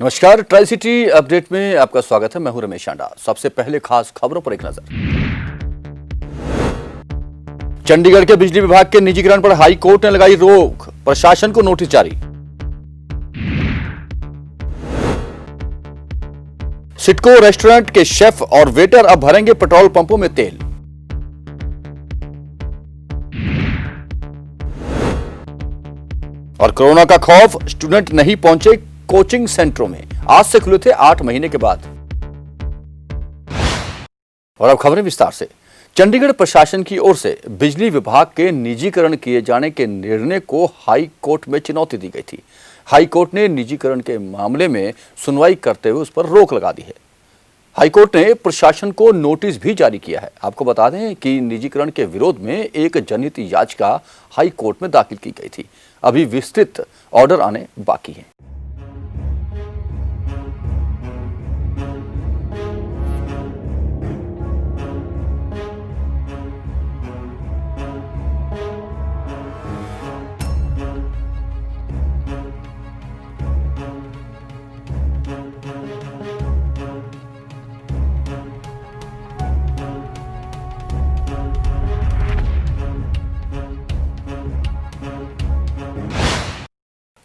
नमस्कार, tri city update में आपका स्वागत है। मैं हूं रमेश आंडा। सबसे पहले खास खबरों पर एक नजर। चंडीगढ़ के बिजली विभाग के निजीकरण पर हाई कोर्ट ने लगाई रोक, प्रशासन को नोटिस जारी। सिडको रेस्टोरेंट के शेफ और वेटर अब भरेंगे पेट्रोल पंपों में तेल। और कोरोना का खौफ, स्टूडेंट नहीं पहुंचे कोचिंग सेंटरों में। आज से खुले थे 8 महीने के बाद। और अब खबरें विस्तार से। चंडीगढ़ प्रशासन की ओर से बिजली विभाग के निजीकरण किए जाने के निर्णय को हाई कोर्ट में चुनौती दी गई थी। हाई कोर्ट ने निजीकरण के मामले में सुनवाई करते हुए उस पर रोक लगा दी है। हाई कोर्ट ने प्रशासन को नोटिस भी जारी किया है। आपको बता दें कि निजीकरण के विरोध में एक जनहित याचिका हाई कोर्ट में दाखिल की गई थी। अभी विस्तृत ऑर्डर आने बाकी हैं।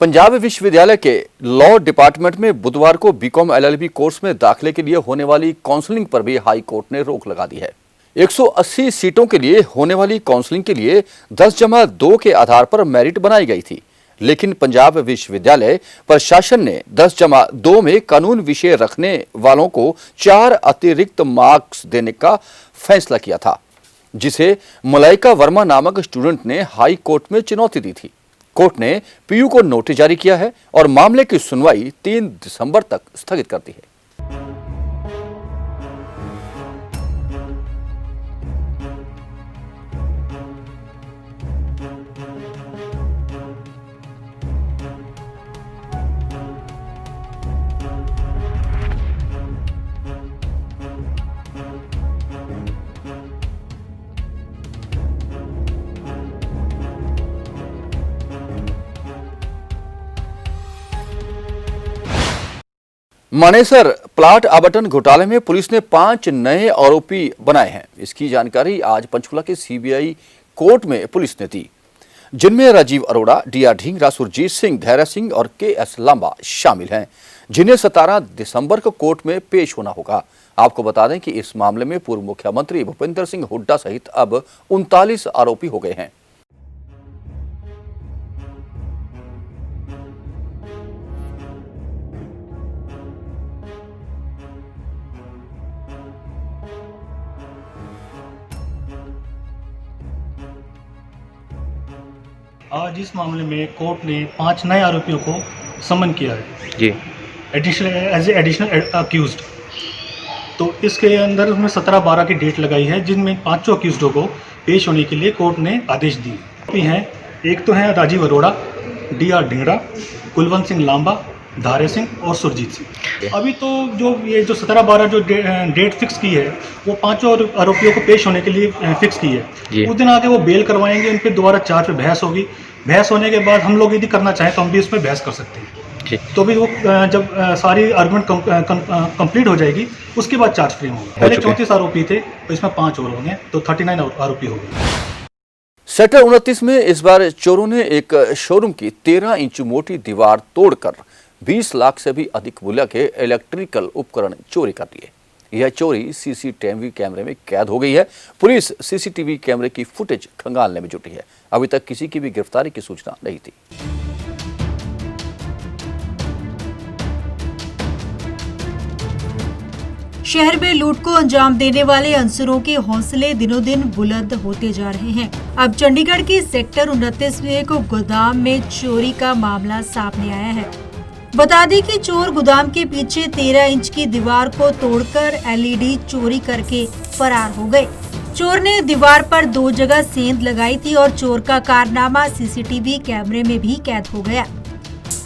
पंजाब विश्वविद्यालय के लॉ डिपार्टमेंट में बुधवार को बीकॉम एलएलबी कोर्स में दाखिले के लिए होने वाली काउंसलिंग पर भी हाई कोर्ट ने रोक लगा दी है। 180 सीटों के लिए होने वाली काउंसलिंग के लिए 10+2 के आधार पर मेरिट बनाई गई थी, लेकिन पंजाब विश्वविद्यालय प्रशासन ने 10+2 में कानून विषय रखने वालों को 4 अतिरिक्त मार्क्स देने का फैसला किया था, जिसे मलाइका वर्मा नामक स्टूडेंट ने हाई कोर्ट में चुनौती दी थी। कोर्ट ने पीयू को नोटिस जारी किया है और मामले की सुनवाई 3 दिसंबर तक स्थगित कर दी है। मानेसर प्लाट आवंटन घोटाले में पुलिस ने 5 नए आरोपी बनाए हैं। इसकी जानकारी आज पंचकुला के सीबीआई कोर्ट में पुलिस ने दी, जिनमें राजीव अरोड़ा, डीआर ढींगरा, सुरजीत सिंह, धैर्य सिंह और केएस लांबा शामिल हैं, जिन्हें 17 दिसंबर को कोर्ट में पेश होना होगा। आपको बता दें कि इस मामले में पूर्व मुख्यमंत्री भूपेंद्र सिंह हुड्डा सहित अब 39 आरोपी हो गए हैं। आज इस मामले में कोर्ट ने 5 नए आरोपियों को समन किया है जी, एडिशनल अक्यूज्ड। तो इसके अंदर उसमें 17-12 की डेट लगाई है, जिनमें 5 अक्यूज्डों को पेश होने के लिए कोर्ट ने आदेश दिए हैं। एक तो हैं राजीव अरोड़ा, डीआर ढींगरा, कुलवंत सिंह लांबा, धारे सिंह और सुरजीत सिंह। अभी तो ये जो 17-12 जो डेट फिक्स की है, वो 5 आरोपियों को पेश होने के लिए फिक्स की है। उस दिन आके वो बेल करवाएंगे, उन पर दोबारा चार्ज पे बहस होगी। बहस होने के बाद हम लोग यदि करना चाहें तो हम भी उसमें बहस कर सकते हैं। तो भी वो जब सारी आर्गुमेंट कंप्लीट हो जाएगी, उसके बाद चार्ज फ्रेम होगा। पहले 34 आरोपी थे, तो इसमें 5 और होंगे, तो 39 आरोपी हो गए। सेक्टर 29 में इस बार चोरों ने एक शोरूम की 13 इंच मोटी दीवार तोड़कर 20 लाख से भी अधिक मूल्य के इलेक्ट्रिकल उपकरण चोरी कर लिए। यह चोरी सीसीटीवी कैमरे में कैद हो गई है। पुलिस सीसीटीवी कैमरे की फुटेज खंगालने में जुटी है। अभी तक किसी की भी गिरफ्तारी की सूचना नहीं थी। शहर में लूट को अंजाम देने वाले अंसरों के हौसले दिनों दिन बुलंद होते जा रहे हैं। अब चंडीगढ़ के सेक्टर 29 में एक गोदाम में चोरी का मामला सामने आया है। बता दें कि चोर गोदाम के पीछे 13 इंच की दीवार को तोड़कर एलईडी चोरी करके फरार हो गए। चोर ने दीवार पर 2 जगह सेंध लगाई थी और चोर का कारनामा सीसीटीवी कैमरे में भी कैद हो गया।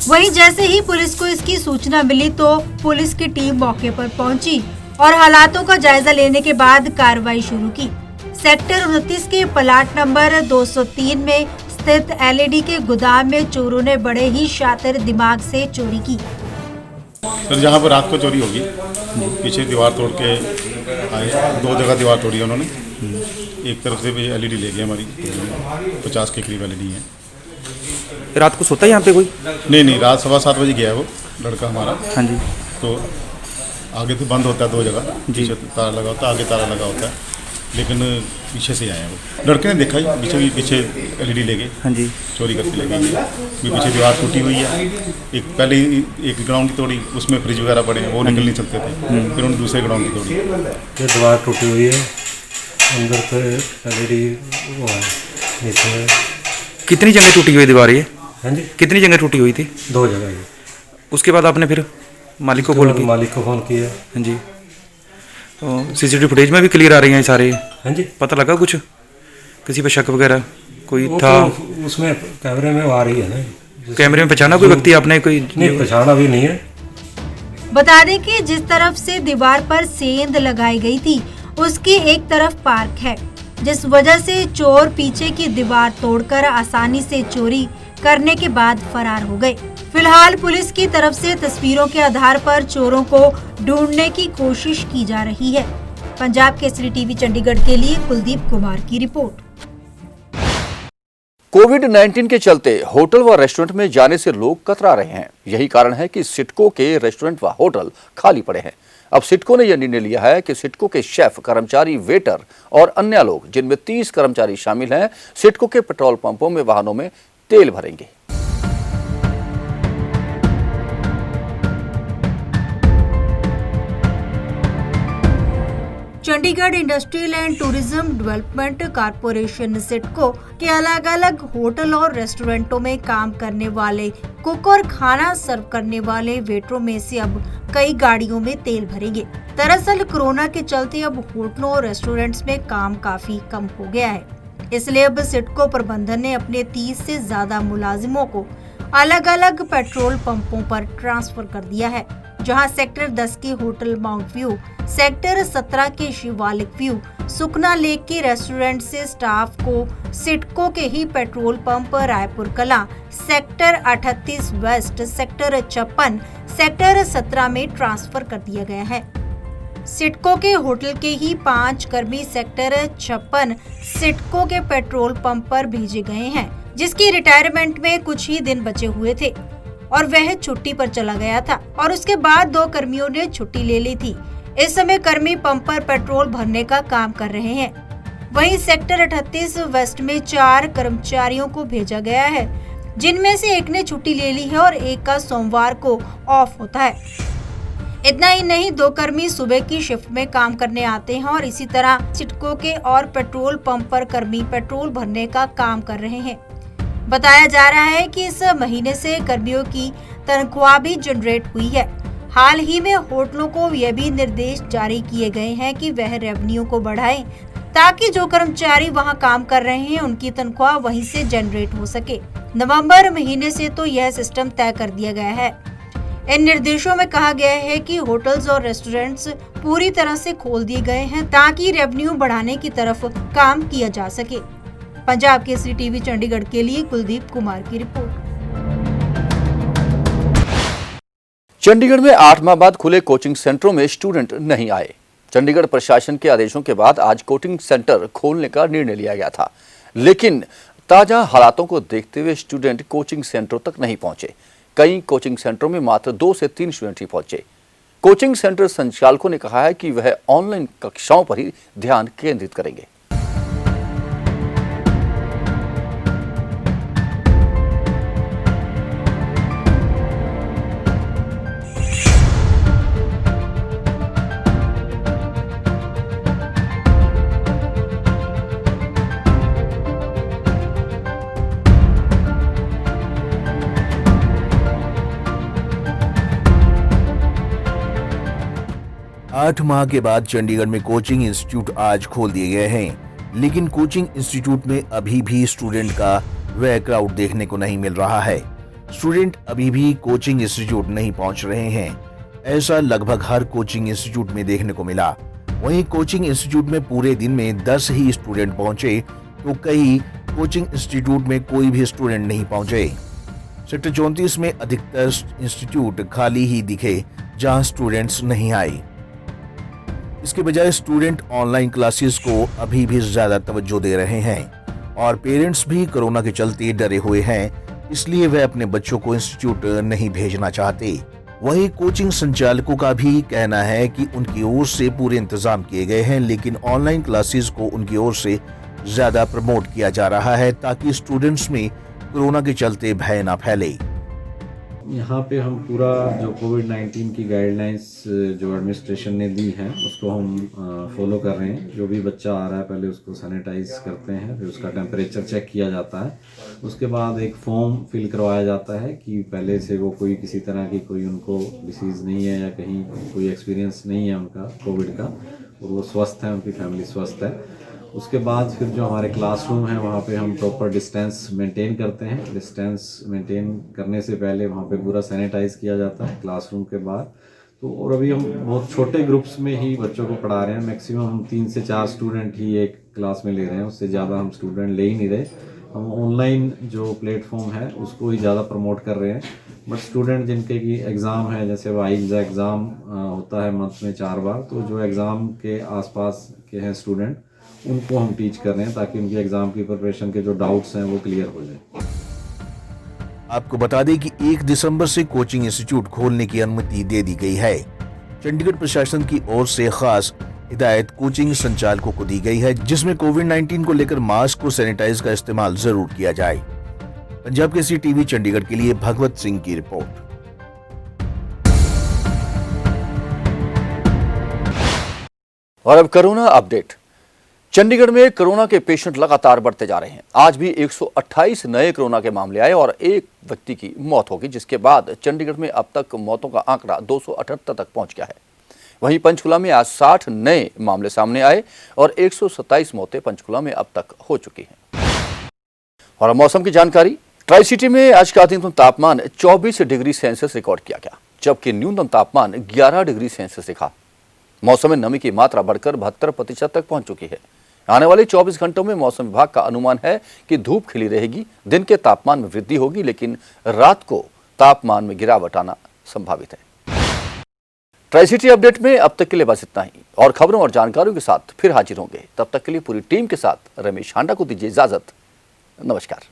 वहीं जैसे ही पुलिस को इसकी सूचना मिली तो पुलिस की टीम मौके पर पहुंची और हालातों का जायजा लेने के बाद कार्रवाई शुरू की। सेक्टर 29 के प्लाट नंबर 203 में स्थित एलईडी के गोदाम में चोरों ने बड़े ही शातिर दिमाग से चोरी की। सर जहाँ पर रात को चोरी होगी, पीछे दीवार तोड़ के आए, 2 जगह दीवार तोड़ी है उन्होंने। एक तरफ से भी एलईडी ले गई हमारी, 50 के करीब एलईडी है। रात को सोता है यहाँ पे कोई? नहीं, रात 7:15 बजे गया है वो लड़का हमारा। हाँ जी। तो आगे तो बंद होता है 2 जगह, पीछे ताला लगा होता है, आगे ताला लगा होता है, लेकिन पीछे से आए हैं वो। लड़के ने देखा ही पीछे एलईडी ले गए। हाँ जी। चोरी करके ले गए। पीछे दीवार टूटी हुई है, एक पहले एक ग्राउंड की तोड़ी, उसमें फ्रिज वगैरह पड़े हैं, वो निकल नहीं सकते थे, फिर उन्होंने दूसरे ग्राउंड की तोड़ी। ये दीवार टूटी हुई है, अंदर पे एलईडी वो है नीचे। कितनी जगह टूटी हुई दीवार ये? हाँ जी, कितनी जगह टूटी हुई थी? 2 जगह है। उसके बाद आपने फिर मालिक को बोला? मालिक को फ़ोन किया। हाँ जी। तो सीसीटीवी फुटेज में भी क्लियर आ रही हैं सारे? हाँ जी। पता लगा कुछ किसी पे शक वगैरह कोई वो था? तो उसमें कैमरे में आ रही है ना। कैमरे में पहचाना कोई व्यक्ति आपने? कोई नहीं पहचाना भी नहीं है। बता दें कि जिस तरफ से दीवार पर सेंध लगाई गई थी उसकी एक तरफ पार्क है, जिस वजह से चोर पीछे की दीवार तोड़कर आसानी से चोरी करने के बाद फरार हो गए। फिलहाल पुलिस की तरफ से तस्वीरों के आधार पर चोरों को ढूंढने की कोशिश की जा रही है। पंजाब केसरी टीवी चंडीगढ़ के लिए कुलदीप कुमार की रिपोर्ट। कोविड-19 के चलते होटल व रेस्टोरेंट में जाने से लोग कतरा रहे हैं। यही कारण है कि सिडको के रेस्टोरेंट व होटल खाली पड़े हैं। अब सिडको ने यह निर्णय लिया है कि सिडको के शेफ, कर्मचारी, वेटर और अन्य लोग, जिनमें 30 कर्मचारी शामिल हैं, सिडको के पेट्रोल पंपों में वाहनों में तेल भरेंगे। Chandigarh industrial and tourism development corporation CIDCO के अलग अलग होटल और रेस्टोरेंटों में काम करने वाले कुक और खाना सर्व करने वाले वेटरों में से अब कई गाड़ियों में तेल भरेंगे। दरअसल कोरोना के चलते अब होटलों और रेस्टोरेंट्स में काम काफी कम हो गया है, इसलिए अब सिडको प्रबंधन ने अपने 30 से ज्यादा मुलाजिमों को अलग अलग पेट्रोल पंपों पर ट्रांसफर कर दिया है, जहां सेक्टर 10 के होटल माउंट व्यू, सेक्टर 17 के शिवालिक व्यू, सुखना लेक के रेस्टोरेंट से स्टाफ को सिडको के ही पेट्रोल पंप रायपुर कला, सेक्टर 38 वेस्ट, सेक्टर 56, सेक्टर 17 में ट्रांसफर कर दिया गया है। सिडको के होटल के ही 5 कर्मी सेक्टर 56 सिडको के पेट्रोल पंप पर भेजे गए हैं, जिसकी रिटायरमेंट में कुछ ही दिन बचे हुए थे और वह छुट्टी पर चला गया था और उसके बाद 2 कर्मियों ने छुट्टी ले ली थी। इस समय कर्मी पंप पर पेट्रोल भरने का काम कर रहे हैं। वहीं सेक्टर 38 वेस्ट में 4 कर्मचारियों को भेजा गया है, जिनमें से एक ने छुट्टी ले ली है और एक का सोमवार को ऑफ होता है। इतना ही नहीं, 2 कर्मी सुबह की शिफ्ट में काम करने आते हैं और इसी तरह सिडको के और पेट्रोल पंप पर कर्मी पेट्रोल भरने का काम कर रहे हैं। बताया जा रहा है कि इस महीने से कर्मियों की तनख्वाह भी जनरेट हुई है। हाल ही में होटलों को यह भी निर्देश जारी किए गए हैं कि वह रेवेन्यू को बढ़ाएं, ताकि जो कर्मचारी वहां काम कर रहे हैं उनकी तनख्वाह वहीं से जनरेट हो सके। नवंबर महीने से तो यह सिस्टम तय कर दिया गया है। इन निर्देशों में कहा गया है कि होटल्स और रेस्टोरेंट्स पूरी तरह से खोल दिए गए हैं, ताकि रेवेन्यू बढ़ाने की तरफ काम किया जा सके। पंजाब केसरी टीवी चंडीगढ़ के लिए कुलदीप कुमार की रिपोर्ट। चंडीगढ़ में 8 माह बाद खुले कोचिंग सेंटरों में स्टूडेंट नहीं आए। चंडीगढ़ प्रशासन के आदेशों के बाद आज कोचिंग सेंटर खोलने का निर्णय लिया गया था, लेकिन ताजा हालातों को देखते हुए स्टूडेंट कोचिंग सेंटरों तक नहीं पहुंचे। कई कोचिंग सेंटरों में मात्र 2 से 3 स्टूडेंट ही पहुंचे। कोचिंग सेंटर संचालकों ने कहा है कि वह ऑनलाइन कक्षाओं पर ही ध्यान केंद्रित करेंगे। आठ माह के बाद चंडीगढ़ में कोचिंग इंस्टीट्यूट आज खोल दिए गए हैं, लेकिन कोचिंग इंस्टीट्यूट में अभी भी स्टूडेंट का वह क्राउड देखने को नहीं मिल रहा है। स्टूडेंट अभी भी कोचिंग इंस्टीट्यूट नहीं पहुंच रहे हैं। ऐसा लगभग हर कोचिंग इंस्टीट्यूट में देखने को मिला। वहीं कोचिंग इंस्टीट्यूट में पूरे दिन में 10 ही स्टूडेंट पहुंचे, तो कई कोचिंग इंस्टीट्यूट में कोई भी स्टूडेंट नहीं पहुंचे। सेक्टर 34 में अधिकतर इंस्टीट्यूट खाली ही दिखे जहां स्टूडेंट्स नहीं आए। इसके बजाय स्टूडेंट ऑनलाइन क्लासेस को अभी भी ज्यादा तवज्जो दे रहे हैं और पेरेंट्स भी कोरोना के चलते डरे हुए हैं, इसलिए वे अपने बच्चों को इंस्टीट्यूट नहीं भेजना चाहते। वहीं कोचिंग संचालकों का भी कहना है कि उनकी ओर से पूरे इंतजाम किए गए हैं, लेकिन ऑनलाइन क्लासेस को उनकी ओर से ज्यादा प्रमोट किया जा रहा है ताकि स्टूडेंट्स में कोरोना के चलते भय ना फैले। यहाँ पे हम पूरा जो कोविड-19 की गाइडलाइंस जो एडमिनिस्ट्रेशन ने दी हैं उसको हम फॉलो कर रहे हैं। जो भी बच्चा आ रहा है पहले उसको सैनिटाइज करते हैं, फिर उसका टेम्परेचर चेक किया जाता है। उसके बाद एक फॉर्म फिल करवाया जाता है कि पहले से वो कोई किसी तरह की कोई उनको डिसीज़ नहीं है या कहीं कोई एक्सपीरियंस नहीं है उनका कोविड का, और वो स्वस्थ है, उनकी फैमिली स्वस्थ है। उसके बाद फिर जो हमारे क्लासरूम हैं वहाँ पे हम प्रॉपर डिस्टेंस मेंटेन करते हैं। डिस्टेंस मेंटेन करने से पहले वहाँ पे पूरा सैनिटाइज़ किया जाता है क्लासरूम के बाद। तो और अभी हम बहुत छोटे ग्रुप्स में ही बच्चों को पढ़ा रहे हैं। मैक्सिमम हम 3 से 4 स्टूडेंट ही एक क्लास में ले रहे हैं, उससे ज़्यादा हम स्टूडेंट ले ही नहीं रहे। हम ऑनलाइन जो प्लेटफॉर्म है उसको ही ज़्यादा प्रमोट कर रहे हैं। बट स्टूडेंट जिनके की एग्ज़ाम है, जैसे वाइज एग्ज़ाम होता है मंथ में 4 बार, तो जो एग्ज़ाम के आसपास के हैं स्टूडेंट उनको हम टीच कर रहे हैं ताकि उनकी एग्जाम की प्रिपरेशन के जो डाउट्स हैं वो क्लियर हो जाए। आपको बता दें कि 1 दिसंबर से कोचिंग इंस्टीट्यूट खोलने की अनुमति दे दी गई है। चंडीगढ़ प्रशासन की ओर से खास हिदायत कोचिंग संचालकों को दी गई है, जिसमें कोविड-19 को लेकर मास्क और सैनिटाइज का इस्तेमाल जरूर किया जाए। पंजाब केसरी टीवी चंडीगढ़ के लिए भगवत सिंह की रिपोर्ट। और अब कोरोना अपडेट। चंडीगढ़ में कोरोना के पेशेंट लगातार बढ़ते जा रहे हैं। आज भी 128 नए कोरोना के मामले आए और एक व्यक्ति की मौत होगी, जिसके बाद चंडीगढ़ में अब तक मौतों का आंकड़ा 278 तक पहुंच गया है। वहीं पंचकुला में आज 60 नए मामले सामने आए और 127 मौतें पंचकुला में अब तक हो चुकी हैं। और मौसम की जानकारी। ट्राई सिटी में आज का अधिकतम तापमान 24 डिग्री सेल्सियस रिकॉर्ड किया गया, जबकि न्यूनतम तापमान 11 डिग्री सेल्सियस दिखा। मौसम में नमी की मात्रा बढ़कर 72% तक पहुंच चुकी है। आने वाले 24 घंटों में मौसम विभाग का अनुमान है कि धूप खिली रहेगी, दिन के तापमान में वृद्धि होगी, लेकिन रात को तापमान में गिरावट आना संभावित है। ट्राई सिटी अपडेट में अब तक के लिए बस इतना ही, और खबरों और जानकारियों के साथ फिर हाजिर होंगे। तब तक के लिए पूरी टीम के साथ रमेश हांडा को दीजिए इजाजत। नमस्कार।